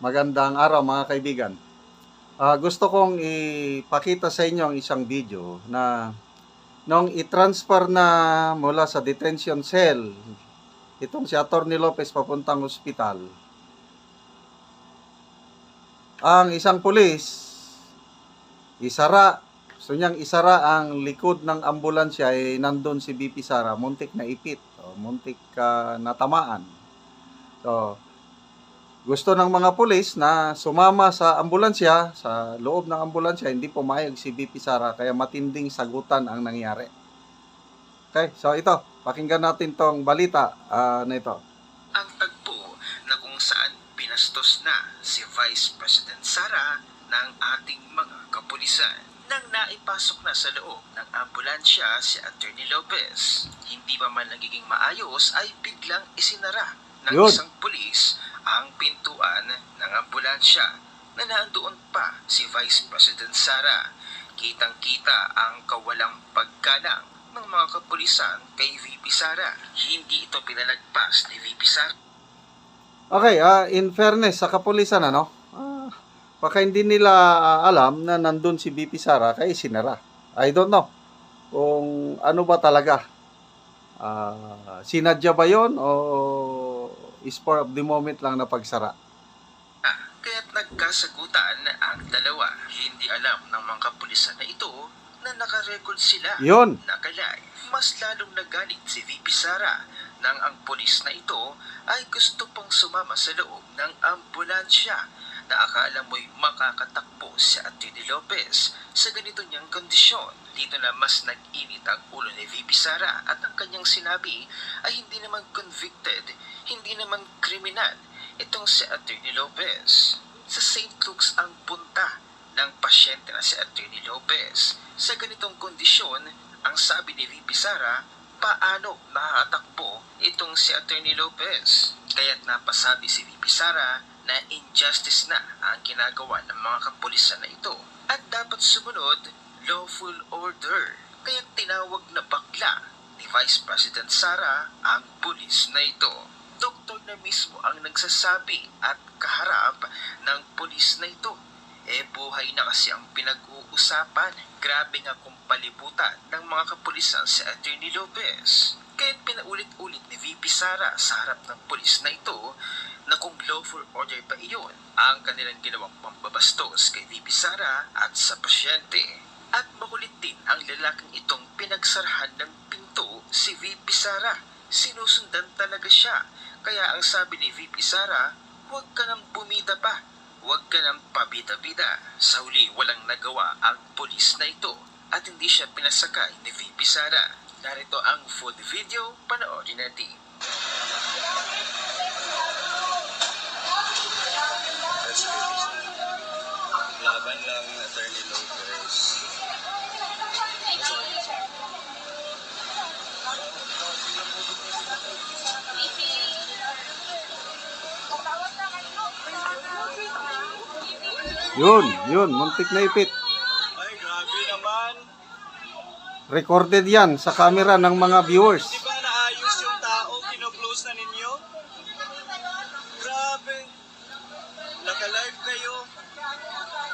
Magandang araw mga kaibigan. Gusto kong ipakita sa inyo ang isang video na nung i-transfer na mula sa detention cell itong si Atty. Lopez papuntang ospital, ang isang pulis gusto niyang isara ang likod ng ambulansya, nandun si BP Sara, muntik na ipit, muntik natamaan. So, gusto ng mga pulis na sumama sa ambulansya, sa loob ng ambulansya, hindi pumayag si BP Sara, kaya matinding sagutan ang nangyari. Okay, so ito, pakinggan natin tong balita na ito. Ang tagpo na kung saan pinastos na si Vice President Sara ng ating mga kapulisan. Nang naipasok na sa loob ng ambulansya si Atty. Lopez, hindi pa man nagiging maayos ay biglang isinara ng isang pulis ang pintuan ng ambulansya na nandoon pa si Vice President Sara. Kitang-kita ang kawalang paggalang ng mga kapulisan kay VP Sara. Hindi ito pinalagpas ni VP Sara. Okay, in fairness sa kapulisan, baka hindi nila alam na nandun si VP Sara kaya sinara. I don't know kung ano ba talaga. Sinadya ba yun o spur of the moment lang na pagsara? Kaya't nagkasagutan ang dalawa. Hindi alam ng mga kapulisan na ito na nakarecord sila. Yun. Nakalive. Mas lalong nagalit si VP Sara nang ang pulis na ito ay gusto pang sumama sa loob ng ambulansya na akala mo'y makakatakbo si Atty. Lopez sa ganito niyang kondisyon. Dito na mas nag-init ang ulo ni VP Sara at ang kanyang sinabi ay hindi naman convicted, hindi naman kriminal itong si Atty. Lopez. Sa St. Luke's ang punta ng pasyente na si Atty. Lopez. Sa ganitong kondisyon, ang sabi ni VP Sara, paano makakatakbo itong si Atty. Lopez? Kaya't napasabi si VP Sara na injustice na ang ginagawa ng mga kapulisan na ito at dapat sumunod lawful order. Kaya tinawag na bakla ni Vice President Sara ang pulis na ito. Doktor na mismo ang nagsasabi at kaharap ng pulis na ito. Buhay na kasi ang pinag-uusapan. Grabe nga kung palibutan ng mga kapulisan si Atty. Lopez. Kaya pinaulit-ulit ni VP Sara sa harap ng pulis na ito na kung lawful order pa iyon ang kanilang ginawang pambabastos kay VP Sara at sa pasyente. At makulit din ang lalaking itong pinagsarahan ng pinto si VP Sara. Sinusundan talaga siya. Kaya ang sabi ni VP Sara, huwag ka nang bumida pa. Huwag ka nang pabida-bida. Sa huli, walang nagawa ang pulis na ito at hindi siya pinasakay ni VP Sara. Narito ang full video, panoorin natin. Laban lang Atty. Lopez. Yun, muntik na ipit. Ay, grabe naman. Recorded yan sa camera ng mga viewers. Di ba naayos yung tao? Kino-close na ninyo? Grabe. Naka-live kayo.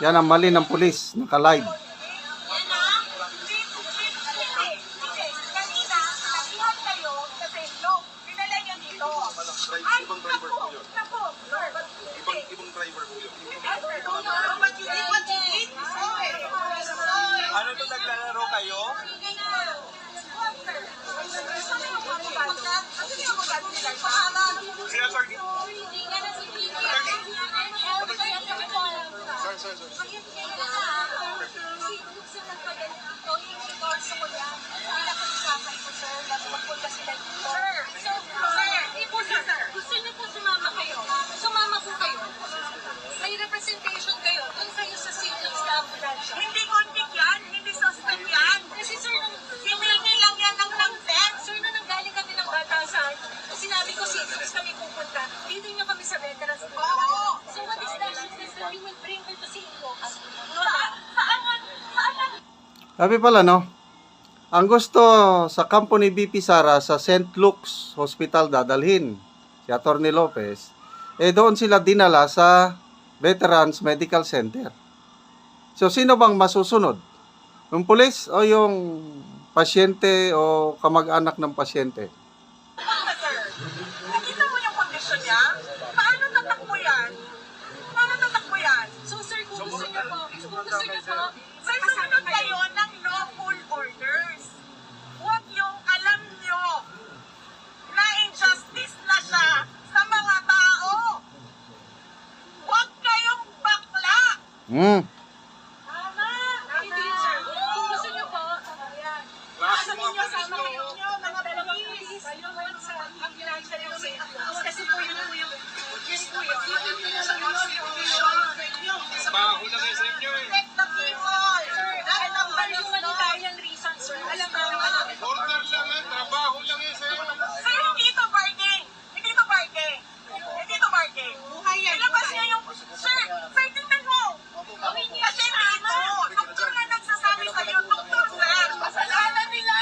Yan ang mali ng pulis, naka-live. Ibang driver po yun. Ibang driver po yun. Ano to, naglalaro kayo? Si attorney. Gusto niyo po sumama kayo? Sumama po kayo. May representation kayo. Doon kayo sa signal sa ambulansya. Hindi convict yan, hindi suspect yan. Kasi sir, Hindi lang yan ng vet. sir, nung nanggaling kami ng batasan, sinabi ko signals kami pupunta. Dito niyo kami sa veterans. Oo. So what is that sickness that you will bring her to signals? Saan? Sabi pala, ang gusto sa kampo ni BP Sara sa St. Luke's Hospital dadalhin si Atty. Lopez, doon sila dinala sa Veterans Medical Center. So, sino bang masusunod? Yung pulis o yung pasyente o kamag-anak ng pasyente? Sir, nakita mo yung kondisyon niya? Paano tatakbo yan? Paano tatakbo yan? So, sir, kung gusto niyo po, Sir, sumunod kayo ng lawful orders. Huwag yung alam nyo na injustice na siya sa mga tao. Huwag kayong bakla. hindi, sir. Kung gusto niyo po, Sabi nyo sa mga mga please, ang ginagawa niyo kasi po yun po yung, yes po yun. Trabaho lang kayo sa inyo eh. protect the people. Dahil ang For humanitarian reasons, sir. Alam mo, Order lang yan, trabaho lang yan sa inyo. Sir, hindi ito bargaining. Hindi ito bargaining. Hindi ito bargaining. Ilabas niya yung... Sir, tingnan mo. Kasi dito, doktor na nagsasabi sa'yo, doktor sir. Kasalanan nila.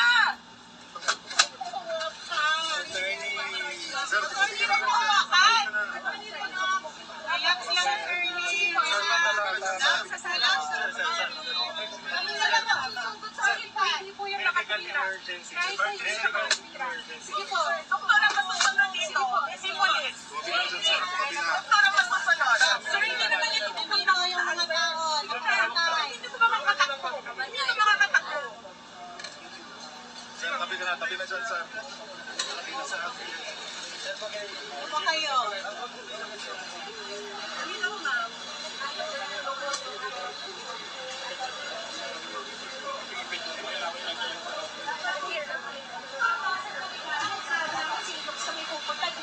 Hindi mo mawakan. Relax lang, attorney. hindi po yung nakatira. Kahit po yung nakatira. Sige po. Doktor ang masusunod dito. Si police. Doktor ang masusunod. Sir, hindi naman ito pupunta yung mga tao. Hindi ko ba makatakbo? Hindi ko makakatakbo. Sir, tabi na dyan, sir. Ano kayo? Dito, ma'am.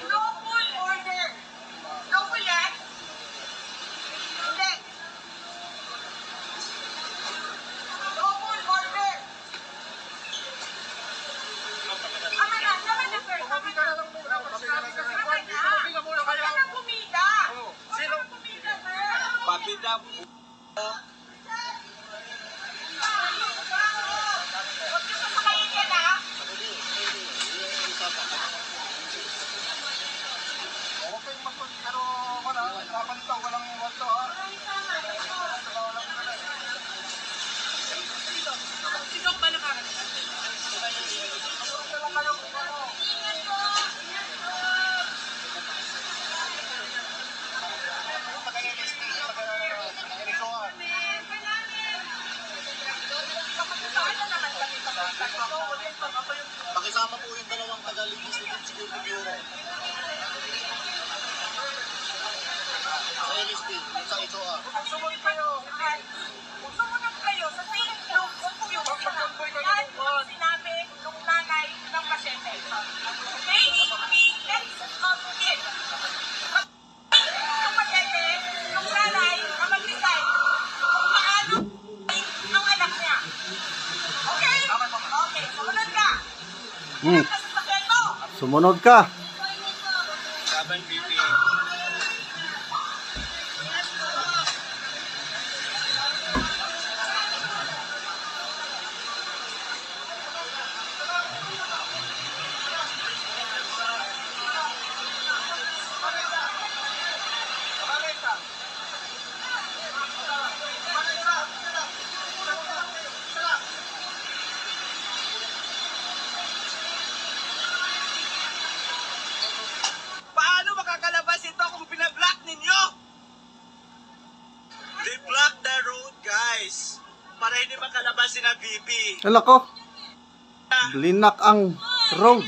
Lawful order. Lawful yan? Hindi. Lawful order. Tama na, sir. Tama na. Huwag ka nang pumila. Sino? Pumila, sir. Pabida. Huwag ka sasakayin yan, ha? Okay, pero wala, laban ito, walang wato ha. Sino ba nakakita? Pakisama po yung dalawang taga-Ligis ni Security Bureau. Sa LSP, yung sa HOA. Sumunod kayo. Sumunod kayo sa same group kung yung kahit ang sinabi ng nanay ng pasyente. They need to be less complicated. Yung pasyente, yung nanay, ang mag-decide kung paano ang anak niya. Okay? Okay, sumunod ka. Sumunod ka sa sakyan mo. Sumunod ka. Laban BP. Paano makakalabas ito kung pinablock ninyo? They block the road, guys. Para hindi makalabas si na BP. Hala ko. Blinak ang road.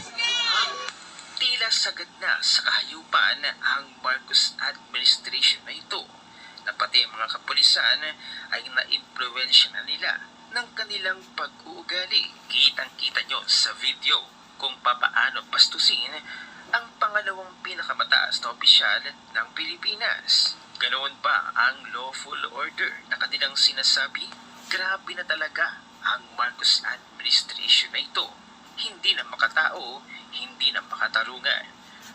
Tila sagad na sa kahayupan ang Marcos administration na ito na pati ang mga kapulisan ay na-impluensya na nila ng kanilang pag-uugali. Kitang-kita nyo sa video kung papaano bastusin ang pangalawang pinakamataas na opisyal ng Pilipinas. Ganoon pa ang lawful order na kanilang sinasabi? Grabe na talaga ang Marcos administration na ito. Hindi na makatao, hindi na makatarungan.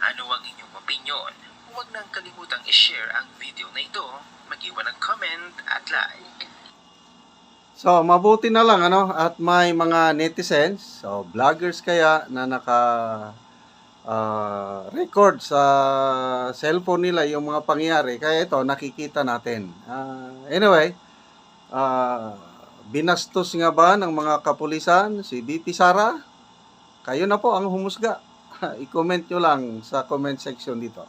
Ano ang inyong opinion? Huwag nang kalimutang i-share ang video na ito, mag-iwan ng comment at like. So, mabuti na lang at may mga netizens, so vloggers kaya na record sa cellphone nila yung mga pangyayari. Kaya ito, nakikita natin. Anyway, binastos nga ba ng mga kapulisan si VP Sara? Kayo na po ang humusga. I-comment nyo lang sa comment section dito.